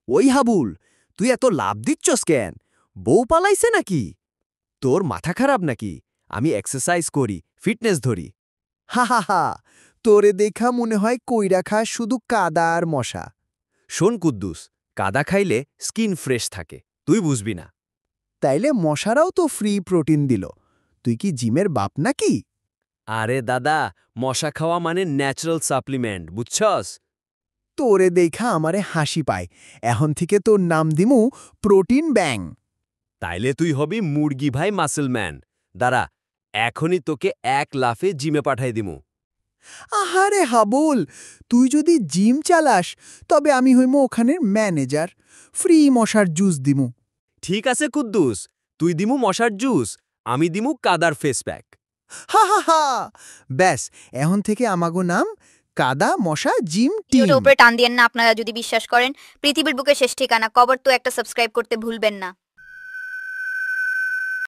ওই হাবুল, তুই এত লাভ দিচ্ছস কেন? বউ পালাইছে নাকি? তোর মাথা খারাপ নাকি? আমি এক্সারসাইজ করি, ফিটনেস ধরি। হা হা হা, তোরে দেখা মনে হয় কইরা খাস শুধু কাদা আর মশা। শোন কুদ্দুস, কাদা খাইলে স্কিন ফ্রেশ থাকে, তুই বুঝবি না। তাইলে মশারাও তো ফ্রি প্রোটিন দিল। তুই কি জিমের বাপ নাকি? আরে দাদা, মশা খাওয়া মানে ন্যাচারাল সাপ্লিমেন্ট, বুঝছস? তোরে দেখা আমারে হাসি পায়। এখন থেকে তোর নাম দিমু প্রোটিন ব্যাং। তাইলে তুই হবি মুরগি ভাই মাসেলম্যান। দাঁড়া, এখনই তোকে এক লাফে জিমে পাঠাই দিমু। আহারে হাবুল, তুই যদি জিম চালাস তবে আমি হইমু ওখানের ম্যানেজার। ফ্রি মশার জুস দিমু। ঠিক আছে কুদ্দুস, তুই দিমু মশার জুস, আমি দিমু কাদার ফেস প্যাক। হা হা হা, ব্যাস, এখন থেকে আমাগো নাম কাদা মশা জিম টিম। ভিডিওটা উপরে টান দিয়েন না আপনারা যদি বিশ্বাস করেন পৃথিবীর বুকে শেষ ঠিকানা কবর, তো একটা সাবস্ক্রাইব করতে ভুলবেন না।